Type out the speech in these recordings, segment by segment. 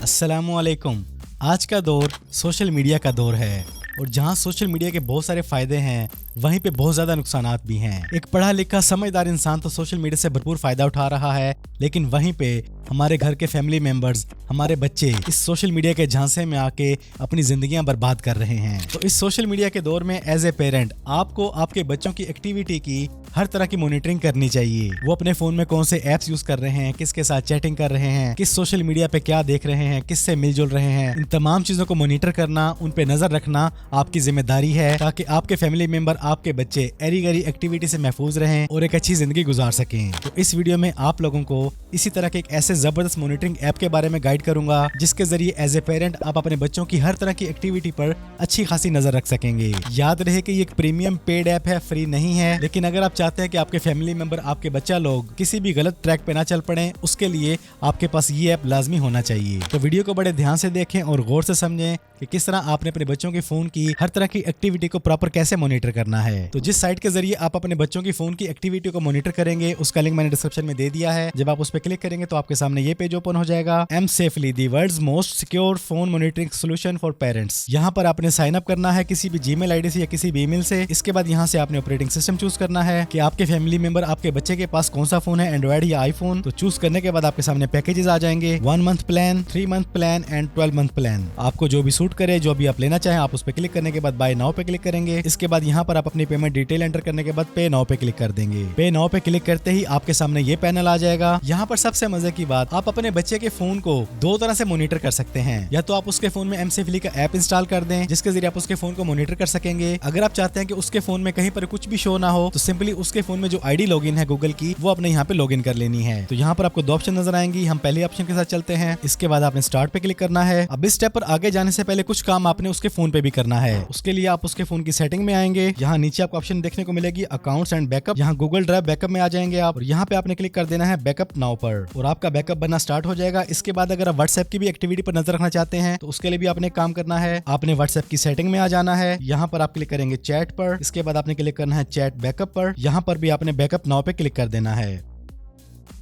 अस्सलामुअलैकुम। आज का दौर सोशल मीडिया का दौर है और जहां सोशल मीडिया के बहुत सारे फायदे हैं वहीं पे बहुत ज्यादा नुकसानात भी हैं। एक पढ़ा लिखा समझदार इंसान तो सोशल मीडिया से भरपूर फायदा उठा रहा है, लेकिन वहीं पे हमारे घर के फैमिली मेंबर्स, हमारे बच्चे इस सोशल मीडिया के झांसे में आके अपनी जिंदगियां बर्बाद कर रहे हैं। तो इस सोशल मीडिया के दौर में एज ए पेरेंट आपको आपके बच्चों की एक्टिविटी की हर तरह की मॉनिटरिंग करनी चाहिए। वो अपने फोन में कौन से ऐप्स यूज कर रहे हैं, किसके साथ चैटिंग कर रहे हैं, किस सोशल मीडिया पे क्या देख रहे हैं, किससे मिलजुल रहे हैं, इन तमाम चीजों को मॉनिटर करना, उन पे नजर रखना आपकी जिम्मेदारी है, ताकि आपके फैमिली मेंबर, आपके बच्चे एरी गरी एक्टिविटी से महफूज रहें और एक अच्छी जिंदगी गुजार सकें। तो इस वीडियो में आप लोगों को इसी तरह के एक ऐसे जबरदस्त मॉनिटरिंग ऐप के बारे में गाइड करूंगा जिसके जरिए एज ए पेरेंट आप अपने बच्चों की हर तरह की एक्टिविटी पर अच्छी खासी नजर रख सकेंगे। याद रहे कि ये एक प्रीमियम पेड ऐप है, फ्री नहीं है, लेकिन अगर आप चाहते हैं कि आपके फैमिली मेंबर, आपके बच्चा लोग किसी भी गलत ट्रैक पे ना चल पड़े, उसके लिए आपके पास ये ऐप लाजमी होना चाहिए। तो वीडियो को बड़े ध्यान से देखें और गौर से समझें कि किस तरह आपने अपने बच्चों के फोन की हर तरह की एक्टिविटी को प्रॉपर कैसे मॉनिटर करना है। तो जिस साइट के जरिए आप अपने बच्चों की फोन की एक्टिविटी को मॉनिटर करेंगे उसका लिंक मैंने डिस्क्रिप्शन में दे दिया है। जब आप उस पर क्लिक करेंगे तो आपके सामने ये पेज ओपन हो जाएगा, mSafely, the world's most secure phone monitoring solution for parents. यहाँ पर आपने साइन अप करना है किसी भी जीमेल आईडी से या किसी भी ईमेल से। इसके बाद यहाँ से आपने ऑपरेटिंग सिस्टम चूज करना है कि आपके फैमिली मेंबर, आपके बच्चे के पास कौन सा फोन है, एंड्रॉइड या आईफोन। तो चूज करने के बाद आपके सामने पैकेजेस आ जाएंगे, 1 month plan, 3 month plan and 12 month plan. आपको जो भी सूट करे, जो भी आप लेना चाहें, आप उस पर क्लिक करने के बाद बाय नाउ पे क्लिक करेंगे। इसके बाद यहाँ पर आप अपनी पेमेंट डिटेल एंटर करने के बाद पे नाउ पे क्लिक कर देंगे। पे नाउ पे क्लिक करते ही आपके सामने ये पैनल आ जाएगा। यहाँ पर सबसे मजे की बात, आप अपने बच्चे के फोन को दो तरह से मॉनिटर कर सकते हैं। या तो आप उसके फोन में mSafely का ऐप इंस्टॉल कर दें जिसके जरिए आप उसके फोन को मॉनिटर कर सकेंगे। अगर आप चाहते हैं कि उसके फोन में कहीं पर कुछ भी शो ना हो तो सिंपली उसके फोन में जो आईडी लॉगिन है गूगल की, वो अपने यहाँ पे लॉगिन कर लेनी है। तो यहाँ पर आपको 2 ऑप्शन नजर आएंगी। हम पहले ऑप्शन के साथ चलते हैं। इसके बाद आपने स्टार्ट पे क्लिक करना है। अब इस स्टेप पर आगे जाने से पहले कुछ काम आपने उसके फोन पे भी करना है। उसके लिए आप उसके फोन की सेटिंग में आएंगे। यहाँ नीचे आपको ऑप्शन देखने को मिलेगी अकाउंट्स एंड बैकअप। यहाँ गूगल ड्राइव बैकअप में आ जाएंगे आप और यहाँ पे आपने क्लिक कर देना है बैकअप नाउ पर और आपका बैकअप बनना स्टार्ट हो जाएगा। इसके बाद अगर आप व्हाट्सएप की भी एक्टिविटी पर नजर रखना चाहते हैं तो उसके लिए भी आपने काम करना है। आपने व्हाट्सएप की सेटिंग में आ जाना है। यहाँ पर आप क्लिक करेंगे चैट पर। इसके बाद आपने क्लिक करना है चैट बैकअप पर। यहाँ पर भी आपने बैकअप नाउ पे क्लिक कर देना है।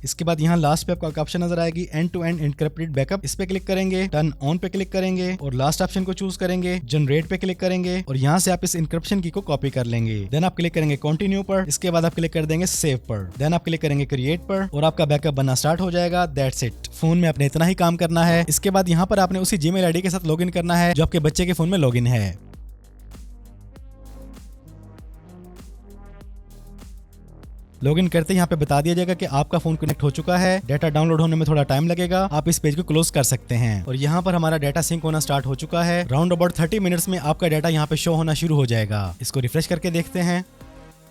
इसके बाद यहाँ लास्ट पे आपको ऑप्शन नजर आएगी end to end encrypted backup. इस पे क्लिक करेंगे, टर्न ऑन पे क्लिक करेंगे और लास्ट ऑप्शन को चूज करेंगे, जनरेट पे क्लिक करेंगे और यहाँ से आप इस इंक्रिप्शन की को कॉपी कर लेंगे। देन आप क्लिक करेंगे कंटिन्यू पर। इसके बाद आप क्लिक कर देंगे सेव पर। देन आप क्लिक करेंगे क्रिएट पर और आपका बैकअप बनना स्टार्ट हो जाएगा। That's it. फोन में आपने इतना ही काम करना है। इसके बाद यहाँ पर आपने उसी जीमेल आईडी के साथ लॉगिन करना है जो आपके बच्चे के फोन में लॉगिन है। लॉगिन करते यहाँ पे बता दिया जाएगा कि आपका फोन कनेक्ट हो चुका है। डाटा डाउनलोड होने में थोड़ा टाइम लगेगा। आप इस पेज को क्लोज कर सकते हैं और यहाँ पर हमारा डाटा सिंक होना स्टार्ट हो चुका है। राउंड अबाउट 30 मिनट्स में आपका डाटा यहाँ पे शो होना शुरू हो जाएगा। इसको रिफ्रेश करके देखते हैं।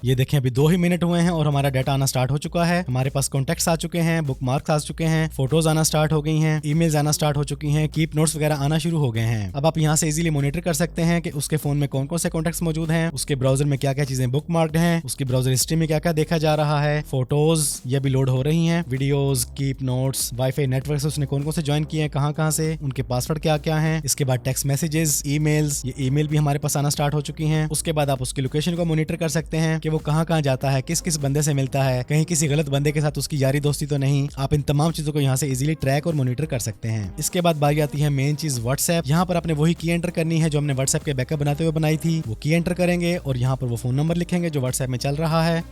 ये देखें अभी 2 ही मिनट हुए हैं और हमारा डाटा आना स्टार्ट हो चुका है। हमारे पास कॉन्टेक्ट्स आ चुके हैं, बुकमार्क्स आ चुके हैं, फोटोज आना स्टार्ट हो गई हैं, ईमेल्स आना स्टार्ट हो चुकी हैं, कीप नोट्स वगैरह आना शुरू हो गए हैं। अब आप यहाँ से इजीली मॉनिटर कर सकते हैं कि उसके फोन में कौन कौन से कॉन्टेक्ट्स मौजूद हैं, उसके ब्राउजर में क्या क्या चीजें बुक मार्क्ड हैं, उसकी ब्राउजर हिस्ट्री में क्या क्या देखा जा रहा है, फोटोज ये भी लोड हो रही हैं, videos, keep notes, wifi network से उसने कौन कौन से ज्वाइन किए हैं, कहाँ से, उनके पासवर्ड क्या क्या है। इसके बाद टेक्स्ट मैसेजेस, ईमेल्स, ये ईमेल भी हमारे पास आना स्टार्ट हो चुकी हैं। उसके बाद आप उसकी लोकेशन को मॉनिटर कर सकते हैं कि वो कहाँ जाता है, किस किस बंदे से मिलता है, कहीं किसी गलत बंदे के साथ उसकी यारी दोस्ती तो नहीं। आप इन तमाम चीजों को यहाँ से इजीली ट्रैक और मॉनिटर कर सकते हैं। इसके बाद बारी आती है मेन चीज व्हाट्सएप। यहाँ पर आपने वही की एंटर करनी है जो हमने व्हाट्सएप के बैकअप बनाते हुए बनाई थी। वो की एंटर करेंगे और यहाँ पर वो फोन नंबर लिखेंगे जो व्हाट्सएप में चल रहा है।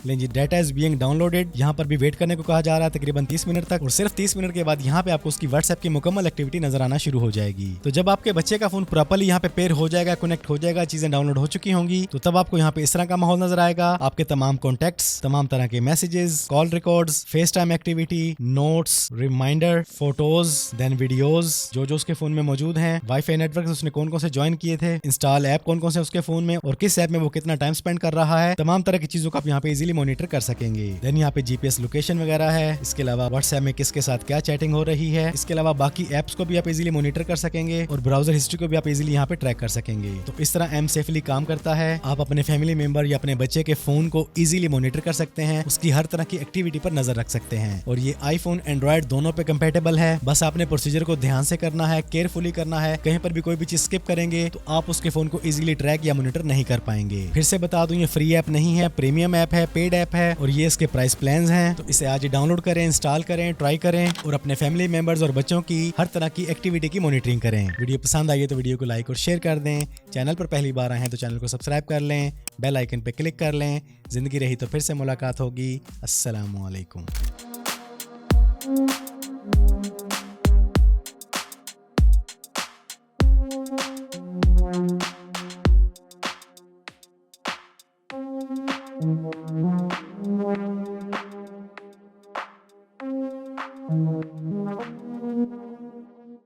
लेकिन डाटा इज बीइंग डाउनलोडेड। यहाँ पर भी वेट करने को कहा जा रहा है तकरीबन 30 मिनट तक और सिर्फ 30 मिनट के बाद यहाँ पे आपको उसकी व्हाट्सएप की मुकम्मल एक्टिविटी नजर आना शुरू हो जाएगी। तो जब आपके बच्चे का फोन प्रॉपर्ली यहाँ पे पेयर हो जाएगा, कनेक्ट हो जाएगा, चीजें डाउनलोड हो चुकी होंगी, तो तब आपको यहाँ पे इस तरह का माहौल नजर आएगा। आपके तमाम कॉन्टेक्ट्स, तमाम तरह के messages, call records, FaceTime activity, notes, reminder, photos, then videos जो उसके फोन में मौजूद है, वाईफाई नेटवर्क उसने कौन कौन से ज्वाइन किए थे, इंस्टॉल ऐप कौन कौन से उसके फोन में और किस ऐप में वो कितना टाइम स्पेंड कर रहा है, तमाम तरह की चीजों को आप यहाँ पे इजीली मॉनिटर कर सकेंगे। देन यहाँ पे जीपीएस लोकेशन वगैरह है। इसके अलावा व्हाट्सएप में किसके साथ क्या चैटिंग हो रही है। इसके अलावा बाकी एप्स को भी आप इजीली मॉनिटर कर सकेंगे और ब्राउजर हिस्ट्री को भी आप इजीली यहाँ पे ट्रैक कर सकेंगे। तो इस तरह mSafely काम करता है। आप अपने फैमिली मेंबर या अपने बच्चे के फोन को इजीली मॉनिटर कर सकते हैं, उसकी हर तरह की एक्टिविटी पर नजर रख सकते हैं और ये आईफोन, एंड्रॉइड दोनों पे कंपेटेबल है। बस आपने प्रोसीजर को ध्यान से करना है, केयरफुली करना है। कहीं पर भी कोई भी चीज स्किप करेंगे तो आप उसके फोन को इजीली ट्रैक या मॉनिटर नहीं कर पाएंगे। फिर से बता दूं, ये फ्री ऐप नहीं है, प्रीमियम ऐप है, पेड पेड ऐप है और ये इसके प्राइस प्लान्स हैं। तो इसे आज ही डाउनलोड करें, इंस्टॉल करें, ट्राई करें और अपने फैमिली मेंबर्स और बच्चों की हर तरह की एक्टिविटी की मॉनिटरिंग करें। वीडियो पसंद आई है तो वीडियो को लाइक और शेयर कर दें। चैनल पर पहली बार आए हैं तो चैनल को सब्सक्राइब कर लें, बेल आइकन पे क्लिक कर लें। जिंदगी रही तो फिर से मुलाकात होगी। अस्सलामु अलैकुम।